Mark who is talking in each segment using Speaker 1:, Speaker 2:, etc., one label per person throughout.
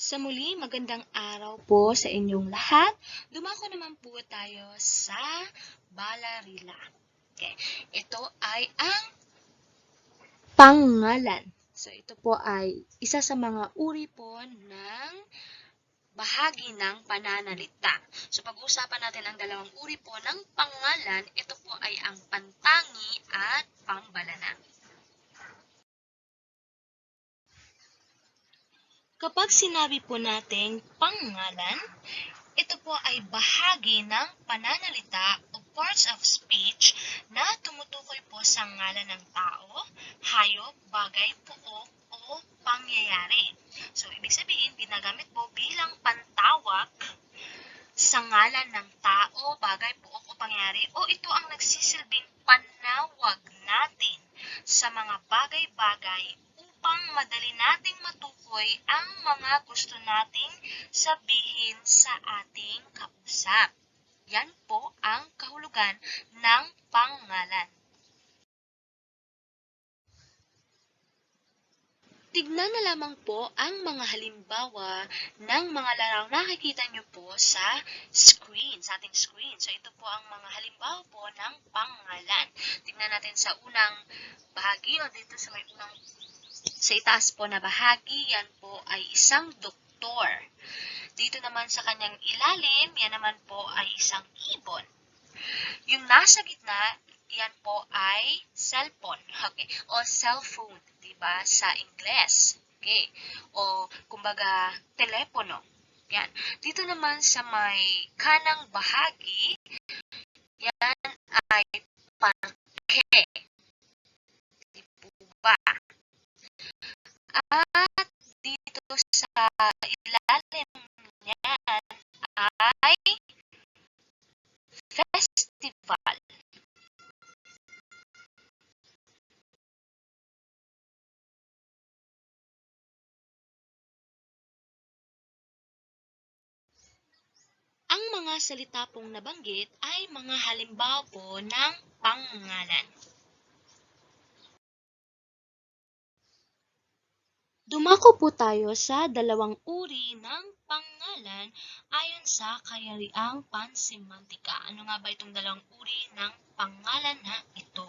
Speaker 1: Sa muli, magandang araw po sa inyong lahat. Dumako naman po tayo sa Balarila. Okay. Ito ay ang pangalan. So, ito po ay isa sa mga uri po ng bahagi ng pananalita. So, pag-uusapan natin ang dalawang uri po ng pangalan. Ito po ay ang pantangi at pambalana. Kapag sinabi po nating pangalan, ito po ay bahagi ng pananalita o parts of speech na tumutukoy po sa ngalan ng tao, hayop, bagay, puok, o pangyayari. So, ibig sabihin, ginagamit po bilang pantawag sa ngalan ng tao, bagay, puok, o pangyayari, o ito ang nagsisilbing panawag natin sa mga bagay-bagay upang madali nating matukoy ang mga gusto nating sabihin sa ating kausap. Yan po ang kahulugan ng pangalan. Tignan na lamang po ang mga halimbawa ng mga larang nakikita nyo po sa screen, sa ating screen. So, ito po ang mga halimbawa po ng pangalan. Tignan natin sa unang bahagi o dito sa may unang sa itaas po na bahagi, yan po ay isang doktor. Dito naman sa kanyang ilalim, yan naman po ay isang ibon. Yung nasa gitna, yan po ay cellphone, okay? O cellphone, diba? Sa Ingles. Okay? O, kumbaga, telepono. Yan. Dito naman sa may kanang bahagi, yan ay parke. Diba? At dito sa ilalim niyan ay festival. Ang mga salita pong nabanggit ay mga halimbawa po ng pangalan. Dumako po tayo sa dalawang uri ng pangalan ayon sa kayariang pansemantika. Ano nga ba itong dalawang uri ng pangalan na ito?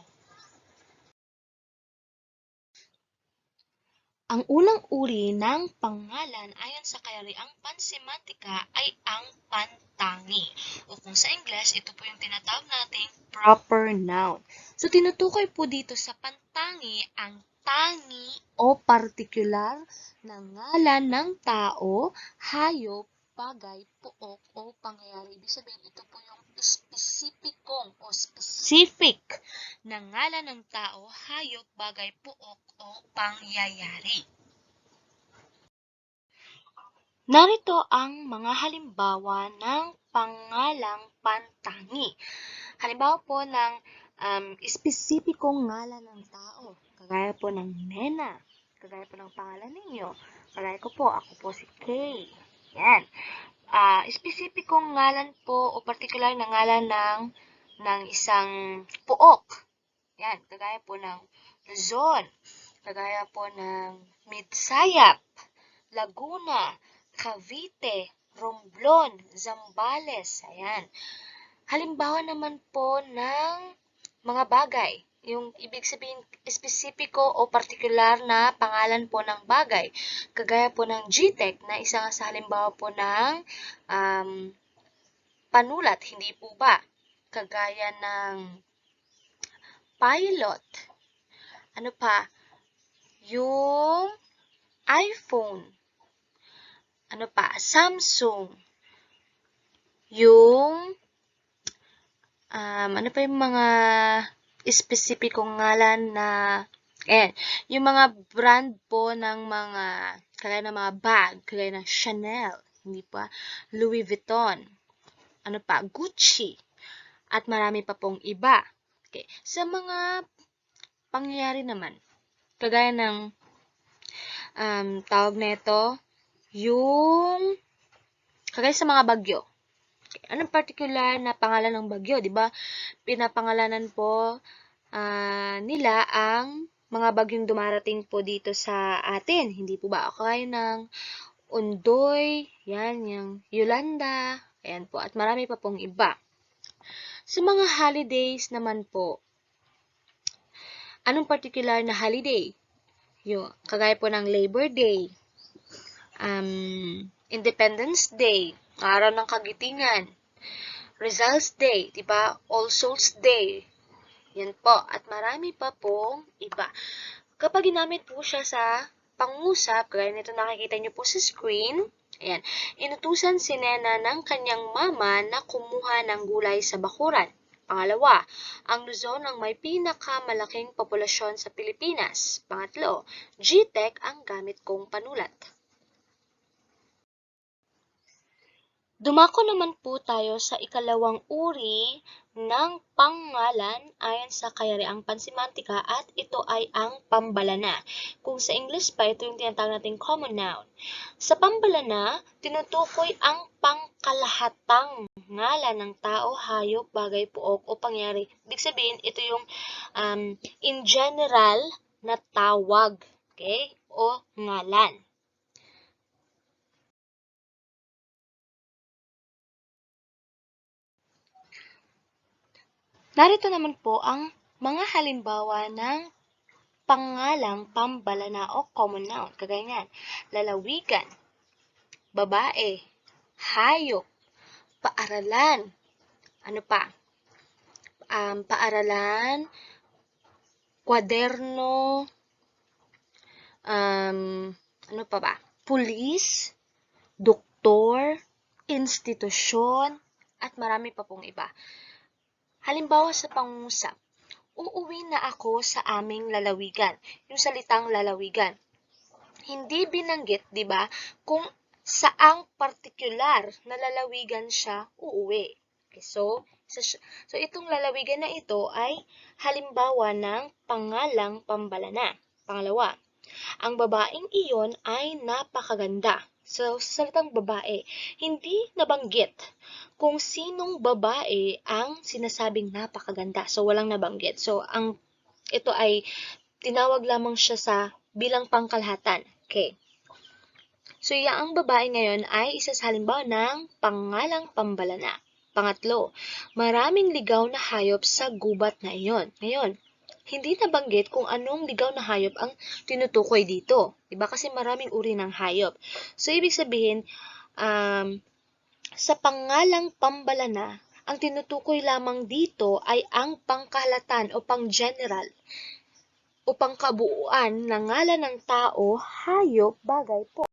Speaker 1: Ang unang uri ng pangalan ayon sa kayariang pansemantika ay ang pantangi. O kung sa Ingles, ito po yung tinatawag nating proper noun. So, tinutukoy po dito sa pantangi ang tangi o partikular na ngalan ng tao, hayop, bagay, puok, o pangyayari. Ibig sabihin, ito po yung spesipikong o specific na ngalan ng tao, hayop, bagay, puok, o pangyayari. Narito ang mga halimbawa ng pangalang pantangi. Halimbawa po ng espesipikong ngalan ng tao. Kagaya po ng Nena. Kagaya po ng pangalan ninyo. Kagaya ko po, ako po si Kay. Yan. Espesipikong ngalan po o particular na ngalan ng isang puok. Yan. Kagaya po ng Luzon. Kagaya po ng Midsayap, Laguna, Cavite, Romblon, Zambales. Ayan. Halimbawa naman po ng mga bagay. Yung ibig sabihin, espesipiko o partikular na pangalan po ng bagay. Kagaya po ng GTEC na isang sa halimbawa po ng panulat. Hindi po ba? Kagaya ng pilot. Ano pa? Yung iPhone. Ano pa? Samsung. Yung ano pa yung mga espesipikong ngalan na yung mga brand po ng mga kagaya ng mga bag, kagaya ng Chanel, hindi pa, Louis Vuitton, ano pa, Gucci, at marami pa pong iba. Okay. Sa mga pangyayari naman, kagaya ng tawag na ito, yung kagaya sa mga bagyo. Anong particular na pangalan ng bagyo, di ba? Pinapangalanan po nila ang mga bagyong dumarating po dito sa atin. Hindi po ba? Kaya ng Undoy, yan, yung Yolanda, ayan po, at marami pa pong iba. Sa mga holidays naman po, anong particular na holiday? Yung, kagaya po ng Labor Day, Independence Day, Araw ng Kagitingan, Rizal's Day, diba? All Souls Day, yan po, at marami pa pong iba. Kapag ginamit po siya sa pangusap, gaya nito nakikita niyo po sa screen, ayan, inutusan si Nena ng kanyang mama na kumuha ng gulay sa bakuran. Pangalawa, ang Luzon ang may pinakamalaking populasyon sa Pilipinas. Pangatlo, GTEC ang gamit kong panulat. Dumako naman po tayo sa ikalawang uri ng pangalan ayon sa Kayariang Pansimantika at ito ay ang pambalana. Kung sa English pa, ito yung tinatawag nating common noun. Sa pambalana, tinutukoy ang pangkalahatang ngalan ng tao, hayop, bagay, puok o pangyari. Ibig sabihin, ito yung in general na tawag, okay, o ngalan. Narito naman po ang mga halimbawa ng pangalang pambalana o common noun. Kagaya niyan, lalawigan, babae, hayop, paaralan, ano pa? Paaralan, kwaderno, ano pa ba? Pulis, doktor, institusyon, at marami pa pong iba. Halimbawa sa pangungusap, uuwi na ako sa aming lalawigan. Yung salitang lalawigan. Hindi binanggit, di ba, kung saang partikular na lalawigan siya uuwi. Okay, so itong lalawigan na ito ay halimbawa ng pangalang pambalana. Pangalawa, ang babaeng iyon ay napakaganda. So, sa salitang babae, hindi nabanggit kung sinong babae ang sinasabing napakaganda. So, walang nabanggit. So, ito ay tinawag lamang siya sa bilang pangkalahatan. Okay. So, ang babae ngayon ay isa sa halimbawa ng pangalang pambalana. Pangatlo, maraming ligaw na hayop sa gubat na iyon. Ngayon, hindi nabanggit kung anong ligaw na hayop ang tinutukoy dito. Diba? Kasi maraming uri ng hayop. So, ibig sabihin, sa pangalang pambalana, ang tinutukoy lamang dito ay ang pangkahalatan o pang-general o pangkabuuan ng ngalan ng tao, hayop, bagay po.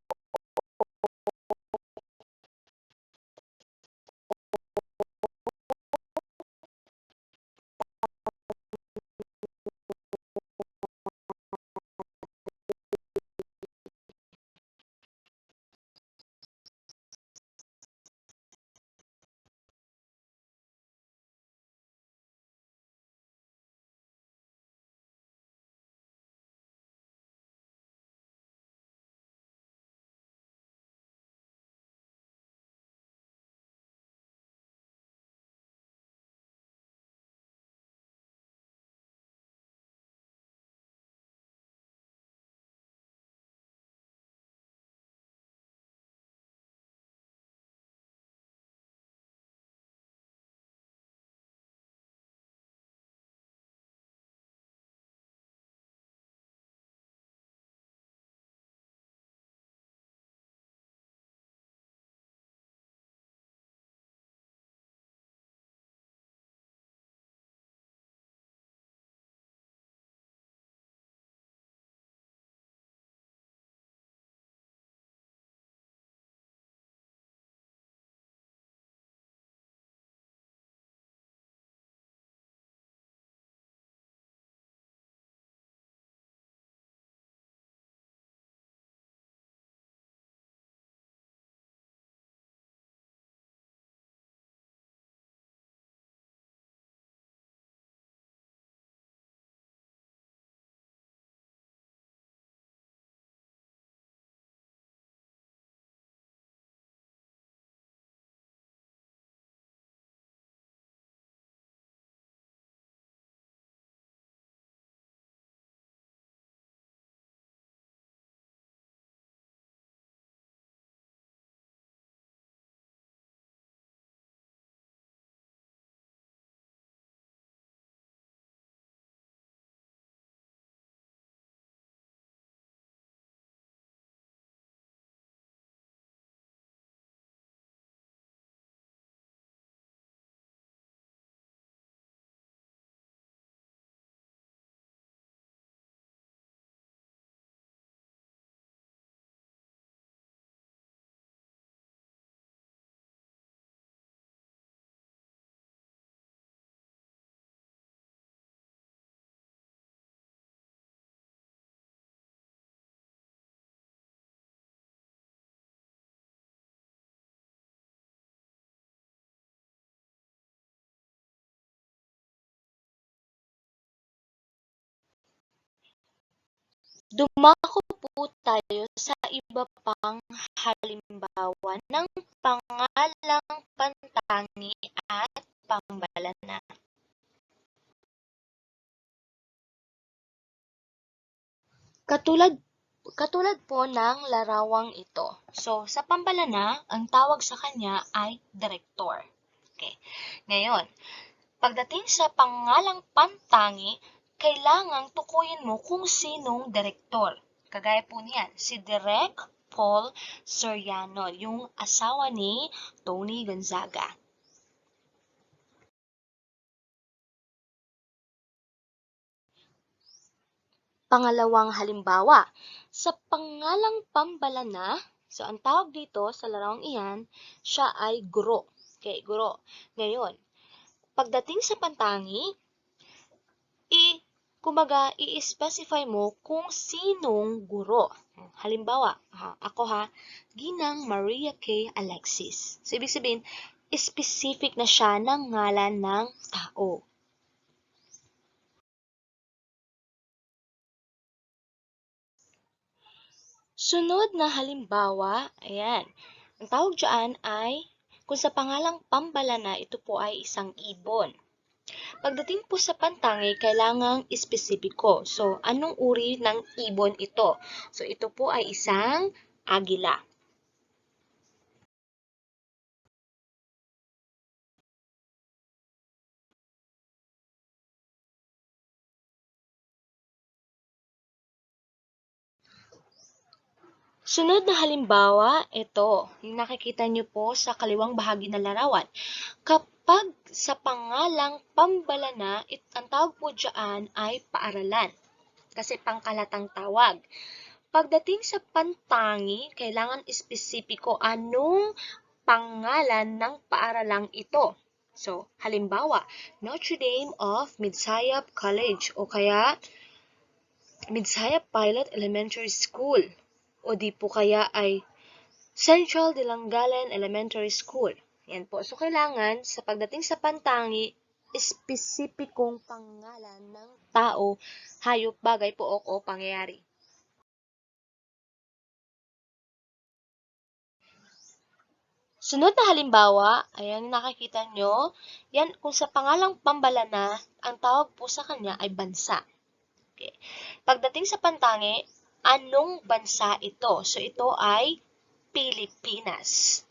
Speaker 1: Dumako po tayo sa iba pang halimbawa ng pangalang pantangi at pambalana. Katulad po ng larawang ito. So, sa pambalana, ang tawag sa kanya ay direktor. Okay. Ngayon, pagdating sa pangalang pantangi, kailangang tukuyin mo kung sinong direktor. Kagaya po niyan, si Direk Paul Soriano, yung asawa ni Tony Gonzaga. Pangalawang halimbawa, sa pangalang pambalana, so ang tawag dito sa larawang iyan, siya ay guro. Okay, guro. Ngayon, pagdating sa pantangi, i-specify mo kung sinong guro. Halimbawa, ako Ginang Maria K. Alexis. So, ibig sabihin, specific na siya ng ngalan ng tao. Sunod na halimbawa, ayan, ang tawag dyan ay, kung sa pangalang pambalana, ito po ay isang ibon. Pagdating po sa pantangi, kailangang espesipiko. So, anong uri ng ibon ito? So, ito po ay isang agila. Sunod na halimbawa, ito, yung nakikita nyo po sa kaliwang bahagi ng larawan. Kapag sa pangalang pambalana, ang tawag po dyan ay paaralan. Kasi pangkalatang tawag. Pagdating sa pantangi, kailangan espesipiko anong pangalan ng paaralang ito. So, halimbawa, Notre Dame of Midsayap College o kaya Midsayap Pilot Elementary School o di po kaya ay Central Dilanggalan Elementary School. Yan po. So, kailangan sa pagdating sa pantangi, espesipikong pangalan ng tao, hayop, bagay, pook o pangyayari. Sunod na halimbawa, ayan nakikita nyo, yan kung sa pangalang pambalana, ang tawag po sa kanya ay bansa. Okay. Pagdating sa pantangi, anong bansa ito? So ito ay Pilipinas.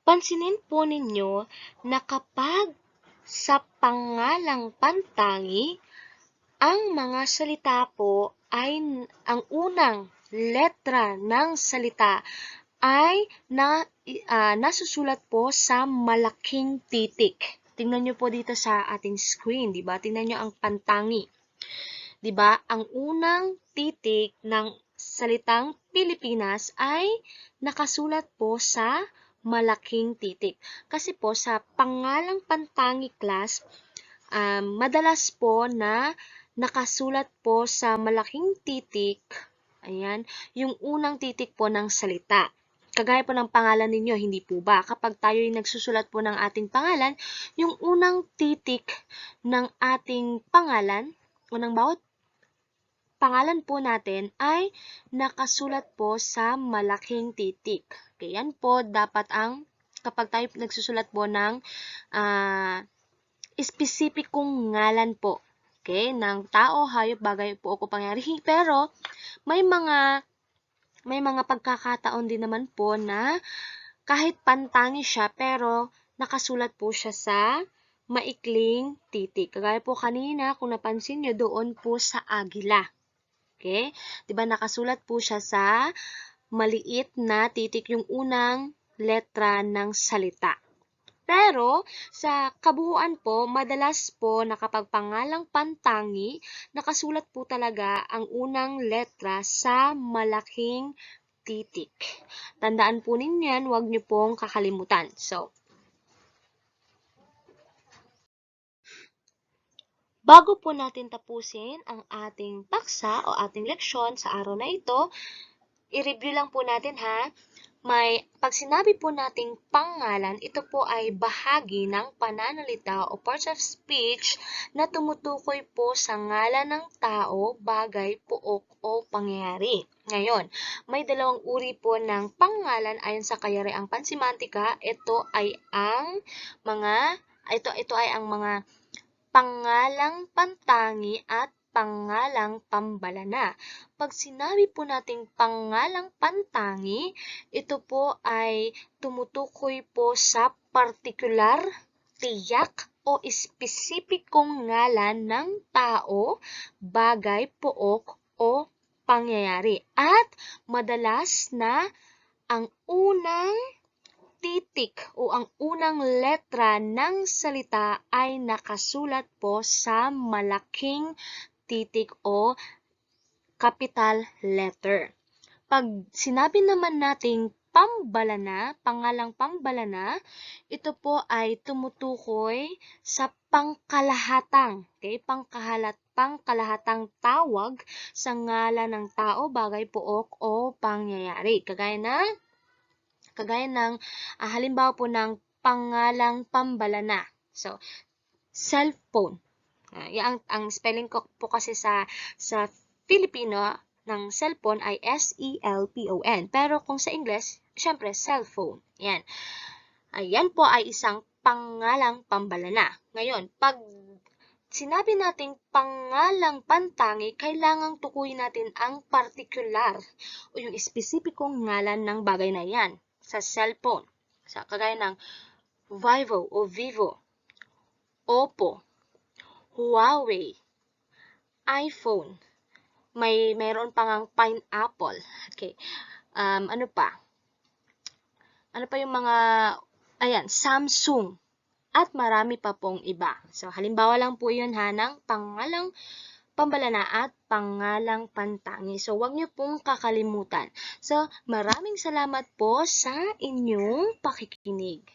Speaker 1: Pansinin po ninyo na kapag sa pangalang pantangi, ang mga salita po ay ang unang letra ng salita ay nasusulat po sa malaking titik. Tingnan nyo po dito sa ating screen, di ba? Tingnan nyo ang pantangi. Di ba? Ang unang titik ng salitang Pilipinas ay nakasulat po sa malaking titik. Kasi po sa pangalang pantangi class, madalas po na nakasulat po sa malaking titik, ayan, yung unang titik po ng salita. Kagaya po ng pangalan ninyo, hindi po ba? Kapag tayo ay nagsusulat po ng ating pangalan, yung unang titik ng ating pangalan o ng bawat pangalan po natin ay nakasulat po sa malaking titik. Okay, yan po dapat ang kapag tayo nagsusulat po ng espesipikong ngalan po. Okay, ng tao, hayop, bagay po o pangyayari. Pero may mga pagkakataon din naman po na kahit pantangi siya pero nakasulat po siya sa maikling titik. Kagaya po kanina kung napansin nyo doon po sa agila. Okay? 'Di ba nakasulat po siya sa maliit na titik yung unang letra ng salita. Pero, sa kabuuan po, madalas po na kapag pangalang pantangi, nakasulat po talaga ang unang letra sa malaking titik. Tandaan po ninyan, huwag niyo pong kakalimutan. So, bago po natin tapusin ang ating paksa o ating leksyon sa araw na ito, i-review lang po natin Pag sinabi po nating pangalan, ito po ay bahagi ng pananalita o parts of speech na tumutukoy po sa ngalan ng tao, bagay, pook o pangyayari. Ngayon, may dalawang uri po ng pangalan ayon sa Kayariang Pansimantika. Ito ay ang mga pangalang pantangi at pangalang pambalana. Pag sinabi po nating pangalang pantangi, ito po ay tumutukoy po sa partikular, tiyak o espesipikong ngalan ng tao, bagay, pook o pangyayari. At madalas na ang unang titik o ang unang letra ng salita ay nakasulat po sa malaking titik o capital letter. Pag sinabi naman nating pambalana, pangalang pambalana, ito po ay tumutukoy sa pangkalahatang, pangkalahatang tawag sa ngalan ng tao, bagay, pook o pangyayari. Kagaya ng halimbawa po ng pangalang pambalana. So, cellphone. Ang spelling ko po kasi sa Filipino ng cellphone ay S-E-L-P-O-N. Pero kung sa English, syempre cellphone. Yan. Ayan po ay isang pangalang pambalana. Ngayon, pag sinabi nating pangalang pantangi, kailangang tukuyin natin ang partikular o yung espesipikong ngalan ng bagay na yan sa cellphone. Kagaya ng Vivo, Oppo, Huawei, iPhone, mayroon pa ngang pineapple. Okay. Ano pa? Ano pa yung mga, Samsung, at marami pa pong iba. So, halimbawa lang po yun ng pangalang pambalana at pangalang pantangi. So, huwag niyo pong kakalimutan. So, maraming salamat po sa inyong pakikinig.